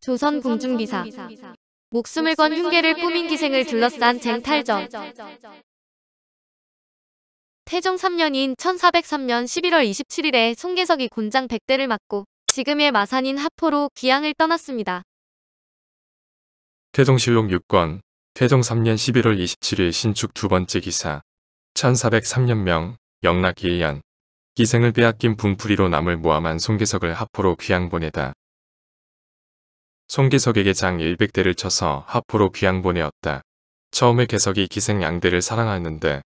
조선 궁중기사. 목숨을 건 흉계를 꾸민 기생을 둘러싼 쟁탈전. 태종 3년인 1403년 11월 27일에 송계석이 곤장 100대를 맞고 지금의 마산인 하포로 귀향을 떠났습니다. 태종실록 6권 태종 3년 11월 27일 신축 두 번째 기사 1403년명 영락 1년 기생을 빼앗긴 분풀이로 남을 모함한 송계석을 하포로 귀양 보내다. 송계석에게 장 100대를 쳐서 하포로 귀양 보내었다. 처음에 계석이 기생 양대를 사랑하였는데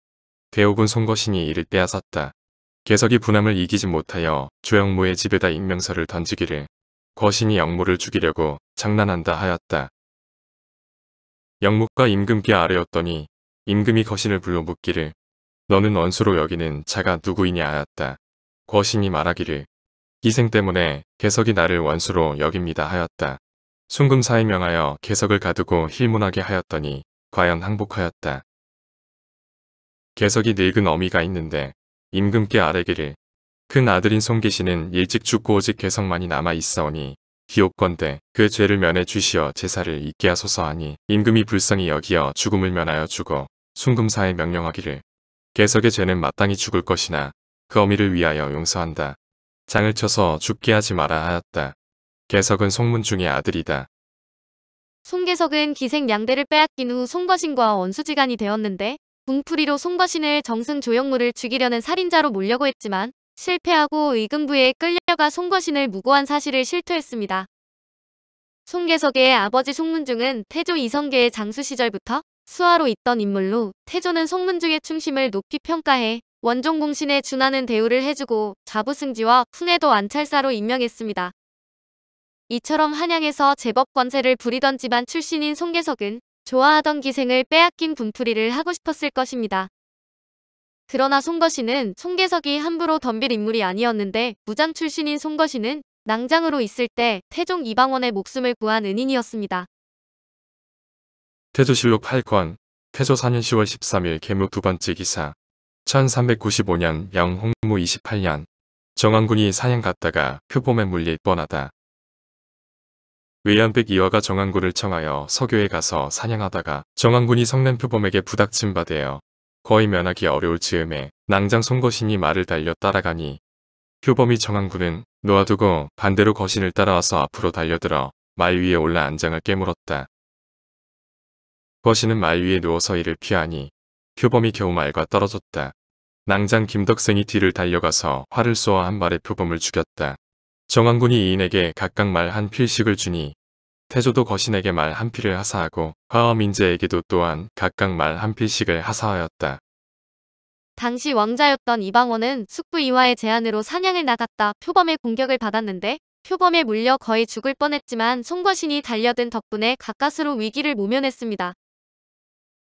대옥은 송거신이 이를 빼앗았다. 계석이 분함을 이기지 못하여 조영무의 집에다 익명서를 던지기를 거신이 영무를 죽이려고 장난한다 하였다. 영무가 임금께 아뢰었더니 임금이 거신을 불러 묻기를 너는 원수로 여기는 자가 누구이냐 하였다. 거신이 말하기를 기생 때문에 계석이 나를 원수로 여깁니다 하였다. 순금사에 명하여 계석을 가두고 힐문하게 하였더니 과연 항복하였다. 계석이 늙은 어미가 있는데 임금께 아뢰기를 큰 아들인 송계시는 일찍 죽고 오직 계석만이 남아 있사오니 기옵건대 그 죄를 면해 주시어 제사를 잇게 하소서 하니 임금이 불쌍히 여기어 죽음을 면하여 주고 순금사에 명령하기를 계석의 죄는 마땅히 죽을 것이나 그 어미를 위하여 용서한다. 장을 쳐서 죽게 하지 마라 하였다. 계석은 송문중의 아들이다. 송계석은 기생 양대를 빼앗긴 후 송거신과 원수지간이 되었는데 분풀이로 송거신을 정승 조영무를 죽이려는 살인자로 몰려고 했지만 실패하고 의금부에 끌려가 송거신을 무고한 사실을 실토했습니다. 송계석의 아버지 송문중은 태조 이성계의 장수 시절부터 수하로 있던 인물로 태조는 송문중의 충심을 높이 평가해 원종공신에 준하는 대우를 해주고 좌부승지와 풍해도 안찰사로 임명했습니다. 이처럼 한양에서 제법 권세를 부리던 집안 출신인 송계석은 좋아하던 기생을 빼앗긴 분풀이를 하고 싶었을 것입니다. 그러나 송거신은 송계석이 함부로 덤빌 인물이 아니었는데 무장 출신인 송거신은 낭장으로 있을 때 태종 이방원의 목숨을 구한 은인이었습니다. 태조실록 8권 태조 4년 10월 13일 계무 두 번째 기사 1395년 영홍무 28년 정왕군이 사냥 갔다가 표범에 물릴 뻔하다. 외연백 이화가 정왕군을 청하여 서교에 가서 사냥하다가 정왕군이 성낸 표범에게 부닥침 받아요. 거의 면하기 어려울 즈음에 낭장 송거신이 말을 달려 따라가니 표범이 정왕군은 놓아두고 반대로 거신을 따라와서 앞으로 달려들어 말 위에 올라 안장을 깨물었다. 거신은 말 위에 누워서 이를 피하니 표범이 겨우 말과 떨어졌다. 낭장 김덕생이 뒤를 달려가서 활을 쏘아 한 발에 표범을 죽였다. 정왕군이 이인에게 각각 말 한 필씩을 주니 태조도 거신에게 말 한 필을 하사하고 화엄인제에게도 또한 각각 말 한 필씩을 하사하였다. 당시 왕자였던 이방원은 숙부 이화의 제안으로 사냥을 나갔다 표범의 공격을 받았는데 표범에 물려 거의 죽을 뻔했지만 송거신이 달려든 덕분에 가까스로 위기를 모면했습니다.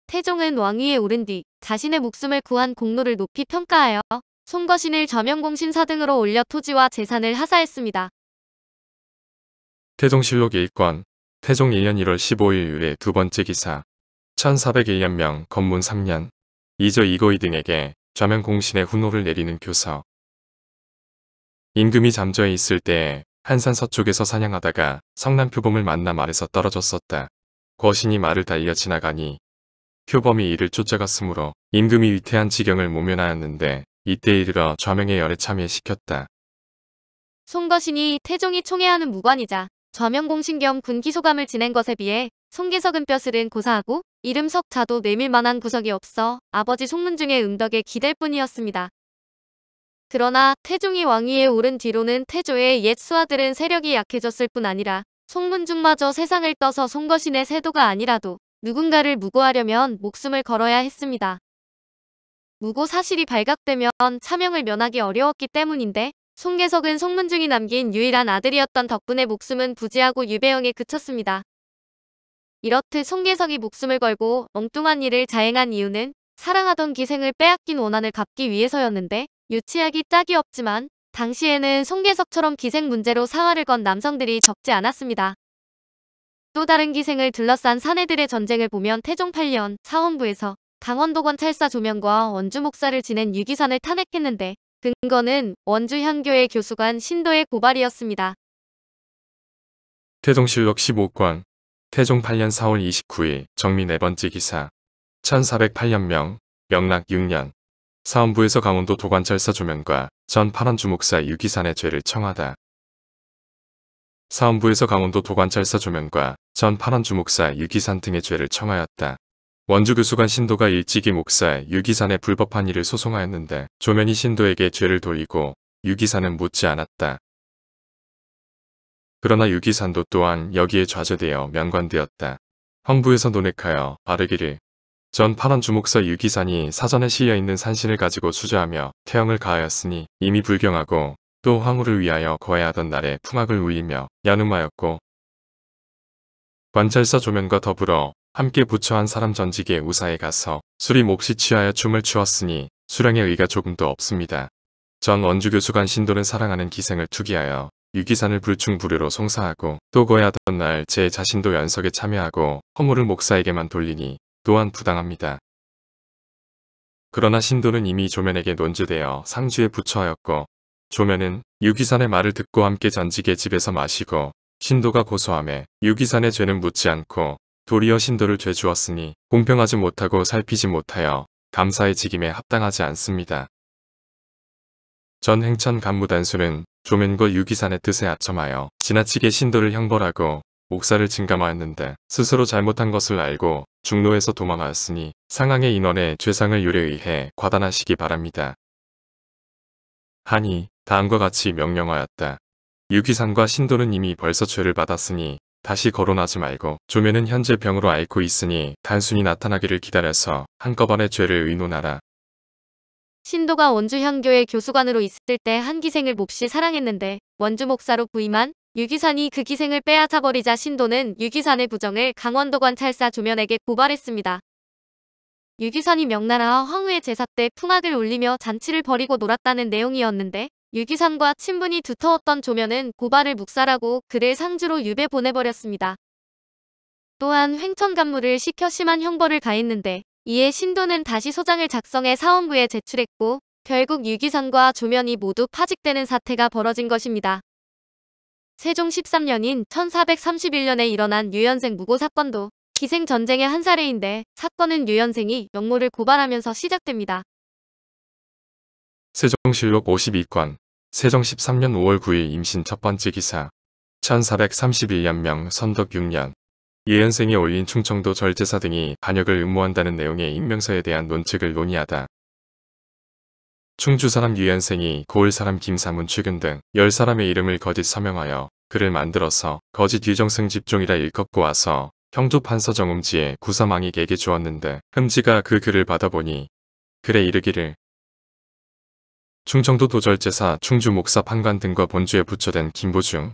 태종은 왕위에 오른 뒤 자신의 목숨을 구한 공로를 높이 평가하여 송거신을 저명공신 4등으로 올려 토지와 재산을 하사했습니다. 태종실록 1권 태종 1년 1월 15일 의 두 번째 기사 1401년명 건문 3년 이조 이고이 등에게 좌명공신의 훈호를 내리는 교서. 임금이 잠저에 있을 때에 한산 서쪽에서 사냥하다가 성난 표범을 만나 말에서 떨어졌었다. 거신이 말을 달려 지나가니 표범이 이를 쫓아갔으므로 임금이 위태한 지경을 모면하였는데 이때 이르러 좌명의 열에 참여시켰다. 송거신이 태종이 총애하는 무관이자 저명공신 겸 군기소감을 지낸 것에 비해 송계석은 뼈슬은 고사하고 이름 석자도 내밀만한 구석이 없어 아버지 송문중의 응덕에 기댈 뿐이었습니다. 그러나 태종이 왕위에 오른 뒤로는 태조의 옛 수하들은 세력이 약해졌을 뿐 아니라 송문중마저 세상을 떠서 송거신의 세도가 아니라도 누군가를 무고하려면 목숨을 걸어야 했습니다. 무고 사실이 발각되면 차명을 면하기 어려웠기 때문인데 송계석은 송문중이 남긴 유일한 아들이었던 덕분에 목숨은 부지하고 유배형에 그쳤습니다. 이렇듯 송계석이 목숨을 걸고 엉뚱한 일을 자행한 이유는 사랑하던 기생을 빼앗긴 원한을 갚기 위해서였는데 유치하기 짝이 없지만 당시에는 송계석처럼 기생 문제로 사활을 건 남성들이 적지 않았습니다. 또 다른 기생을 둘러싼 사내들의 전쟁을 보면 태종 8년 사원부에서 강원도권 찰사 조명과 원주 목사를 지낸 유기산을 탄핵했는데 근거는 원주 현교의 교수관 신도의 고발이었습니다. 태종실록 15권 태종 8년 4월 29일 정미 4번째 기사 1408년명 명락 6년 사헌부에서 강원도 도관찰사 조면과 전 팔원 주목사 유기산의 죄를 청하다. 사헌부에서 강원도 도관찰사 조면과 전 팔원 주목사 유기산 등의 죄를 청하였다. 원주 교수관 신도가 일찍이 목사 유기산의 불법한 일을 소송하였는데 조면이 신도에게 죄를 돌리고 유기산은 묻지 않았다. 그러나 유기산도 또한 여기에 좌절되어 면관되었다. 황부에서 논핵하여 아르기를 전 팔원 주목사 유기산이 사전에 실려있는 산신을 가지고 수저하며 태형을 가하였으니 이미 불경하고 또 황후를 위하여 거해하던 날에 풍악을 울리며 야눔하였고 관찰사 조면과 더불어 함께 부처한 사람 전직의 우사에 가서 술이 몹시 취하여 춤을 추었으니 수량의 의가 조금도 없습니다. 전 원주교수관 신도는 사랑하는 기생을 투기하여 유기산을 불충불효로 송사하고 또 거해하던 날 제 자신도 연석에 참여하고 허물을 목사에게만 돌리니 또한 부당합니다. 그러나 신도는 이미 조면에게 논주되어 상주에 부처하였고 조면은 유기산의 말을 듣고 함께 전직의 집에서 마시고 신도가 고소함에 유기산의 죄는 묻지 않고 도리어 신도를 죄 주었으니 공평하지 못하고 살피지 못하여 감사의 직임에 합당하지 않습니다. 전 행천 간무단수는 조면과 유기산의 뜻에 아첨하여 지나치게 신도를 형벌하고 옥사를 증감하였는데 스스로 잘못한 것을 알고 중로에서 도망하였으니 상항의 인원에 죄상을 유례의해 과단하시기 바랍니다. 하니 다음과 같이 명령하였다. 유기산과 신도는 이미 벌써 죄를 받았으니 다시 거론하지 말고 조면은 현재 병으로 앓고 있으니 단순히 나타나기를 기다려서 한꺼번에 죄를 의논하라. 신도가 원주 향교의 교수관으로 있을 때 한 기생을 몹시 사랑했는데 원주 목사로 부임한 유기산이 그 기생을 빼앗아버리자 신도는 유기산의 부정을 강원도관 찰사 조면에게 고발했습니다. 유기산이 명나라 황후의 제사 때 풍악을 울리며 잔치를 벌이고 놀았다는 내용이었는데 유기산과 친분이 두터웠던 조면은 고발을 묵살하고 그를 상주로 유배 보내버렸습니다. 또한 횡천간무를 시켜 심한 형벌을 가했는데 이에 신도는 다시 소장을 작성해 사헌부에 제출했고 결국 유기산과 조면이 모두 파직되는 사태가 벌어진 것입니다. 세종 13년인 1431년에 일어난 유연생 무고 사건도 기생 전쟁의 한 사례인데 사건은 유연생이 영모를 고발하면서 시작됩니다. 세종실록 52권 세종 13년 5월 9일 임신 첫 번째 기사 1431년명 선덕 6년 유연생이 올린 충청도 절제사 등이 반역을 음모한다는 내용의 임명서에 대한 논책을 논의하다. 충주 사람 유연생이 고을 사람 김사문 최근 등 10사람의 이름을 거짓 서명하여 글을 만들어서 거짓 유정승 집종이라 일컫고 와서 형조 판서 정음지에 구사망익에게 주었는데 흠지가 그 글을 받아보니 글에 이르기를 충청도 도절제사 충주 목사 판관 등과 본주에 부처된 김보중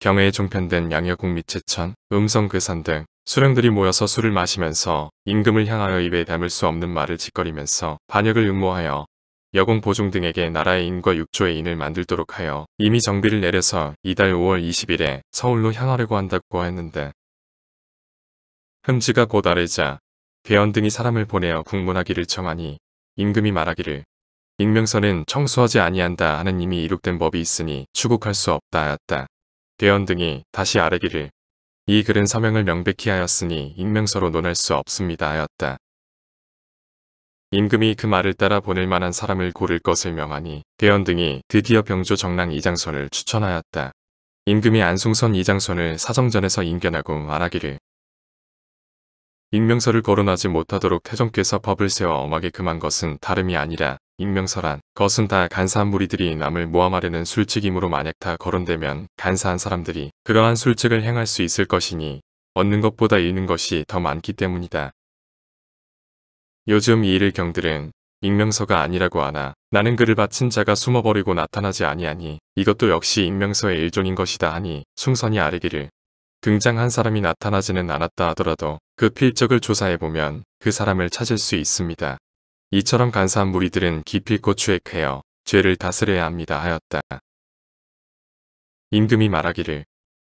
경회에 종편된 양여국 및 제천, 음성괴산 등 수령들이 모여서 술을 마시면서 임금을 향하여 입에 담을 수 없는 말을 짓거리면서 반역을 음모하여 여공 보중 등에게 나라의 인과 6조의 인을 만들도록 하여 이미 정비를 내려서 이달 5월 20일에 서울로 향하려고 한다고 했는데 흠지가 곧 아뢰자 대원 등이 사람을 보내어 국문하기를 청하니 임금이 말하기를 익명서는 청수하지 아니한다 하는 이미 이룩된 법이 있으니 추국할 수 없다 하였다. 대원 등이 다시 아뢰기를 이 글은 서명을 명백히 하였으니 익명서로 논할 수 없습니다 하였다. 임금이 그 말을 따라 보낼 만한 사람을 고를 것을 명하니 대원 등이 드디어 병조 정랑 이장손을 추천하였다. 임금이 안숭선 이장손을 사정전에서 인견하고 말하기를 익명서를 거론하지 못하도록 태종께서 법을 세워 엄하게 금한 것은 다름이 아니라 익명서란 것은 다 간사한 무리들이 남을 모함하려는 술책이므로 만약 다 거론되면 간사한 사람들이 그러한 술책을 행할 수 있을 것이니 얻는 것보다 잃는 것이 더 많기 때문이다. 요즘 이 일을 경들은 익명서가 아니라고 하나 나는 그를 바친 자가 숨어버리고 나타나지 아니하니 이것도 역시 익명서의 일종인 것이다 하니 숭선이 아뢰기를 등장한 사람이 나타나지는 않았다 하더라도 그 필적을 조사해보면 그 사람을 찾을 수 있습니다. 이처럼 간사한 무리들은 기필코 추액하여 죄를 다스려야 합니다 하였다. 임금이 말하기를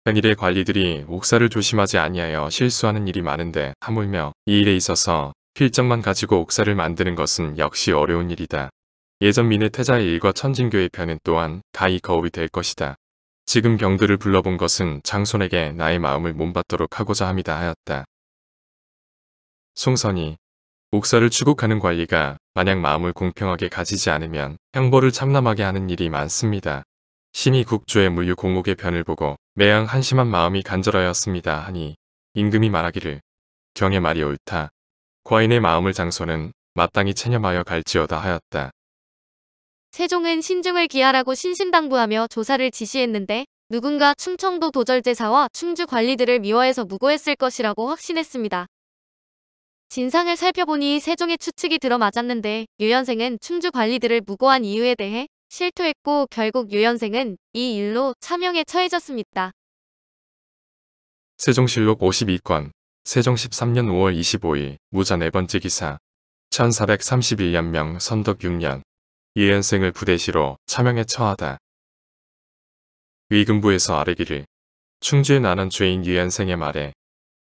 당일의 관리들이 옥사를 조심하지 아니하여 실수하는 일이 많은데 하물며 이 일에 있어서 필적만 가지고 옥사를 만드는 것은 역시 어려운 일이다. 예전 민의 태자의 일과 천진교의 편은 또한 가히 거울이 될 것이다. 지금 경들을 불러본 것은 장손에게 나의 마음을 몸받도록 하고자 함이다 하였다. 송선이 목사를 추국하는 관리가 만약 마음을 공평하게 가지지 않으면 형벌을 참람하게 하는 일이 많습니다. 신이 국주의 물류 공목의 변을 보고 매양 한심한 마음이 간절하였습니다 하니 임금이 말하기를 경의 말이 옳다. 과인의 마음을 장손은 마땅히 체념하여 갈지어다 하였다. 세종은 신중을 기하라고 신신당부하며 조사를 지시했는데 누군가 충청도 도절제사와 충주 관리들을 미워해서 무고했을 것이라고 확신했습니다. 진상을 살펴보니 세종의 추측이 들어맞았는데 유연생은 충주 관리들을 무고한 이유에 대해 실토했고 결국 유연생은 이 일로 차명에 처해졌습니다. 세종실록 52권 세종 13년 5월 25일 무자 4번째 기사 1431년명 선덕 6년 유연생을 부대시로 차명에 처하다. 의금부에서 아뢰기를 충주에 나는 죄인 유연생의 말에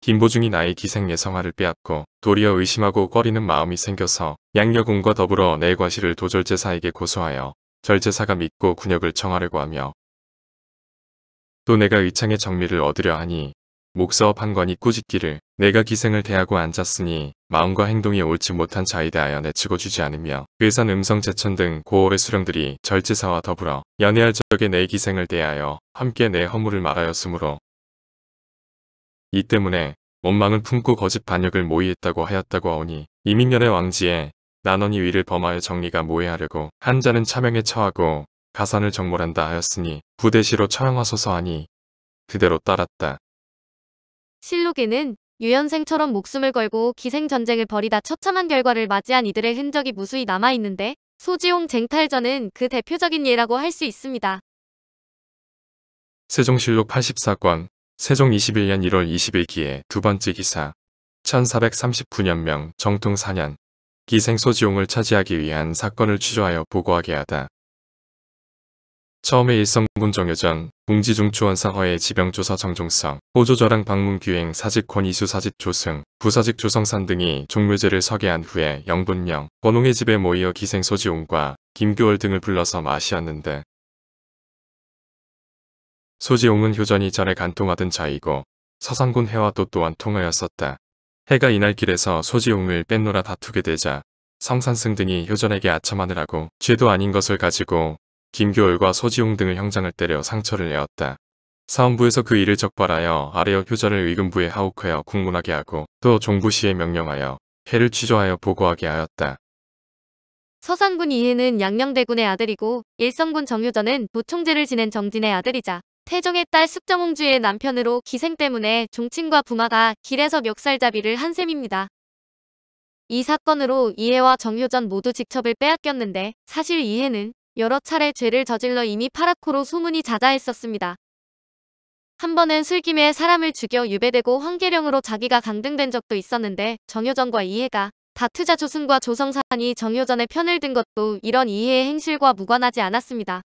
김보중이 나의 기생 예성화를 빼앗고 도리어 의심하고 꺼리는 마음이 생겨서 양여공과 더불어 내 과실을 도절제사에게 고소하여 절제사가 믿고 군역을 청하려고 하며 또 내가 의창의 정미를 얻으려 하니 목사와 판관이 꾸짖기를 내가 기생을 대하고 앉았으니 마음과 행동이 옳지 못한 자이다 하여 내치고 주지 않으며 괴산 음성 제천 등 고올의 수령들이 절제사와 더불어 연애할 적에 내 기생을 대하여 함께 내 허물을 말하였으므로 이 때문에 원망을 품고 거짓 반역을 모의했다고 하였다고 하오니 이민년의 왕지에 난원이 위를 범하여 정리가 모해하려고 한 자는 차명에 처하고 가산을 정몰한다 하였으니 부대시로 처형하소서 하니 그대로 따랐다. 실록에는 유연생처럼 목숨을 걸고 기생전쟁을 벌이다 처참한 결과를 맞이한 이들의 흔적이 무수히 남아있는데 소지용 쟁탈전은 그 대표적인 예라고 할 수 있습니다. 세종실록 84권 세종 21년 1월 20일 두 번째 기사 1439년명 정통 4년 기생 소지용을 차지하기 위한 사건을 취조하여 보고하게 하다. 처음에 일성군 정효전, 궁지중추원상허의 지병조사 정종성, 호조저랑 방문규행 사직권 이수 사직 조승, 부사직 조성산 등이 종묘제를 서게한 후에 영분명, 권홍의 집에 모이어 기생 소지용과 김교월 등을 불러서 마시었는데 소지용은 효전이 전에 간통하던 자이고 서산군 해와도 또한 통하였었다. 해가 이날 길에서 소지용을 뺏노라 다투게 되자 성산승 등이 효전에게 아첨하느라고 죄도 아닌 것을 가지고 김교월과 소지용 등을 형장을 때려 상처를 내었다. 사헌부에서 그 일을 적발하여 아래어 효전을 의금부에 하옥하여 국문하게 하고 또 종부시에 명령하여 해를 취조하여 보고하게 하였다. 서산군 이해는 양녕대군의 아들이고 일성군 정효전은 도총제를 지낸 정진의 아들이자 태종의 딸 숙정홍주의 남편으로 기생 때문에 종친과 부마가 길에서 멱살잡이를 한 셈입니다. 이 사건으로 이해와 정효전 모두 직첩을 빼앗겼는데 사실 이해는 여러 차례 죄를 저질러 이미 파라코로 소문이 자자했었습니다. 한 번은 술김에 사람을 죽여 유배되고 황계령으로 자기가 강등된 적도 있었는데 정효전과 이해가 다투자 조승과 조성산이 정효전의 편을 든 것도 이런 이해의 행실과 무관하지 않았습니다.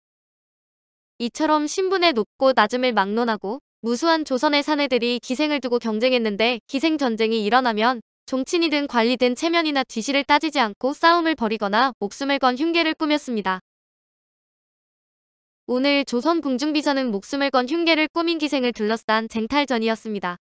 이처럼 신분의 높고 낮음을 막론하고 무수한 조선의 사내들이 기생을 두고 경쟁했는데 기생전쟁이 일어나면 종친이든 관리든 체면이나 뒤실을 따지지 않고 싸움을 벌이거나 목숨을 건 흉계를 꾸몄습니다. 오늘 조선 궁중비전은 목숨을 건 흉계를 꾸민 기생을 둘러싼 쟁탈전이었습니다.